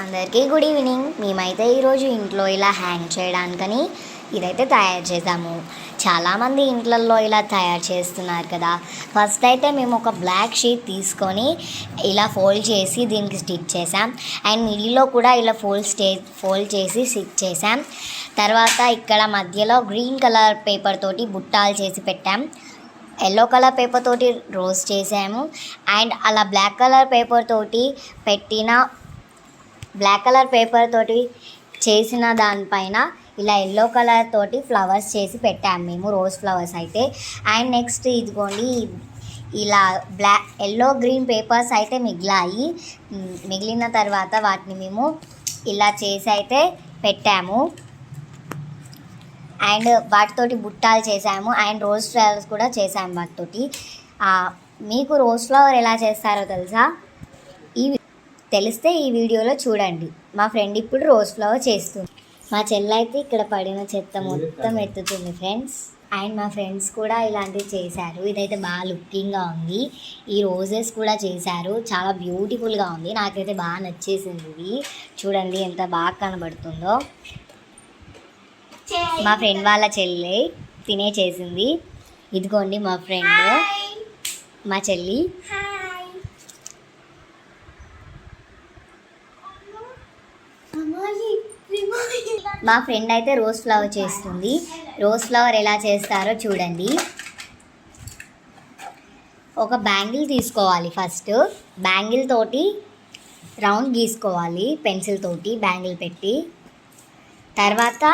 అందరికీ good evening. మేమైతే ఈరోజు ఇంట్లో ఇలా హ్యాంగ్ చేయడానికని ఇదైతే తయారు చేసాము. చాలామంది ఇంట్లల్లో ఇలా తయారు చేస్తున్నారు కదా. ఫస్ట్ అయితే మేము ఒక బ్లాక్ షీట్ తీసుకొని ఇలా ఫోల్డ్ చేసి దీనికి స్టిచ్ చేసాం. అండ్ మిడిల్లో కూడా ఇలా ఫోల్డ్ చేసి స్టిచ్ చేసాం. తర్వాత ఇక్కడ మధ్యలో గ్రీన్ కలర్ పేపర్ తోటి బుట్టాలు చేసి పెట్టాం. ఎల్లో కలర్ పేపర్ తోటి రోజ్ చేసాము. అండ్ అలా బ్లాక్ కలర్ పేపర్ తోటి చేసిన దానిపైన ఇలా ఎల్లో కలర్ తోటి ఫ్లవర్స్ చేసి పెట్టాము మేము, రోజ్ ఫ్లవర్స్ అయితే. అండ్ నెక్స్ట్ ఇదిగోండి ఇలా ఎల్లో గ్రీన్ పేపర్స్ అయితే మిగిలిన తర్వాత వాటిని మేము ఇలా చేసి అయితే పెట్టాము. అండ్ వాటితోటి బుట్టాలు చేసాము. అండ్ రోజ్ ఫ్లవర్స్ కూడా చేసాము వాటితోటి. మీకు రోజ్ ఫ్లవర్ ఎలా చేస్తారో తెలిస్తే ఈ వీడియోలో చూడండి. మా ఫ్రెండ్ ఇప్పుడు రోజ్ ఫ్లవర్ చేస్తుంది. మా చెల్లి అయితే ఇక్కడ పడిన చెత్త మొత్తం ఎత్తుతుంది ఫ్రెండ్స్. అండ్ మా ఫ్రెండ్స్ కూడా ఇలాంటివి చేశారు. ఇదైతే బాగా లుకింగ్గా ఉంది. ఈ రోజెస్ కూడా చేశారు, చాలా బ్యూటిఫుల్గా ఉంది. నాకైతే బాగా నచ్చేసింది. ఇది చూడండి ఎంత బాగా కనబడుతుందో. మా ఫ్రెండ్ వాళ్ళ చెల్లి తినే చేసింది. ఇదిగోండి మా ఫ్రెండ్, మా చెల్లి. మా ఫ్రెండ్ అయితే రోజ్ ఫ్లవర్ చేస్తుంది. రోజ్ ఫ్లవర్ ఎలా చేస్తారో చూడండి. ఒక బ్యాంగిల్ తీసుకోవాలి. ఫస్ట్ బ్యాంగిల్ తోటి రౌండ్ గీసుకోవాలి, పెన్సిల్ తోటి బ్యాంగిల్ పెట్టి. తర్వాత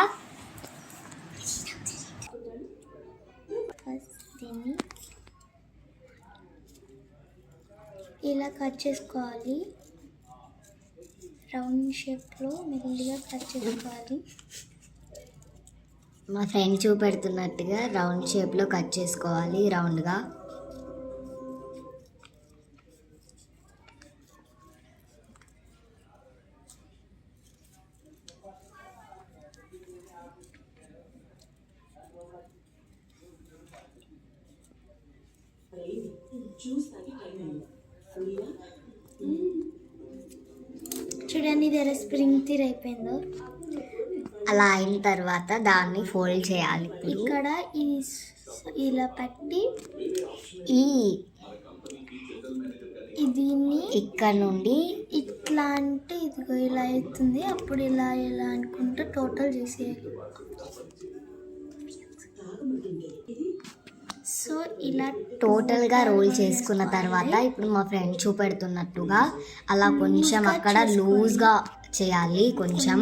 ఇలా కట్ చేసుకోవాలి. రౌండ్ షేప్లో మెల్లిగా కట్ చేసుకోవాలి. మా ఫ్రెండ్ చూపెడుతున్నట్టుగా రౌండ్ షేప్లో కట్ చేసుకోవాలి, రౌండ్గా. చూడండి ఇది స్ప్రింగ్ తీర్ అయిపోయిందో. అలా అయిన తర్వాత దాన్ని ఫోల్డ్ చేయాలి. ఇక్కడ ఇలా పెట్టి దీన్ని ఇక్కడ నుండి ఇట్లా అంటే ఇదిగో ఇలా అవుతుంది. అప్పుడు ఇలా అనుకుంటూ టోటల్ చేసేయాలి. సో ఇలా టోటల్గా రోల్ చేసుకున్న తర్వాత ఇప్పుడు మా ఫ్రెండ్ చూపెడుతున్నట్టుగా అలా కొంచెం అక్కడ లూజ్గా చేయాలి కొంచెం.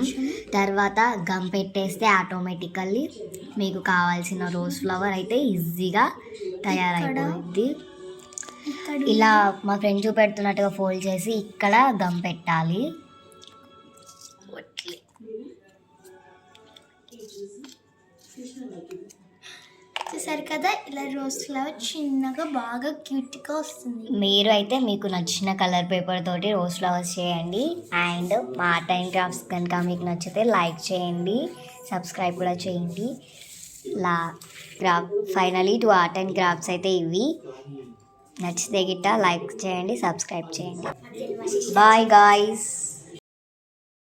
తర్వాత గమ్ పెట్టేస్తే ఆటోమేటికల్లీ మీకు కావాల్సిన రోజ్ ఫ్లవర్ అయితే ఈజీగా తయారైపోయింది. ఇలా మా ఫ్రెండ్ చూపెడుతున్నట్టుగా ఫోల్డ్ చేసి ఇక్కడ గమ్ పెట్టాలి. చూసారు కదా, ఇలా రోజ్ ఫ్లవర్ చిన్నగా బాగా క్యూట్గా వస్తుంది. మీరు అయితే మీకు నచ్చిన కలర్ పేపర్ తోటి రోజ్ ఫ్లవర్స్ చేయండి. అండ్ మా ఆర్ట్ అండ్ క్రాఫ్ట్స్ కనుక మీకు నచ్చితే లైక్ చేయండి, సబ్స్క్రైబ్ కూడా చేయండి. Finally to art and crafts అయితే ఇవి. నచ్చితే గిట్ట లైక్ చేయండి, సబ్స్క్రైబ్ చేయండి. Bye guys.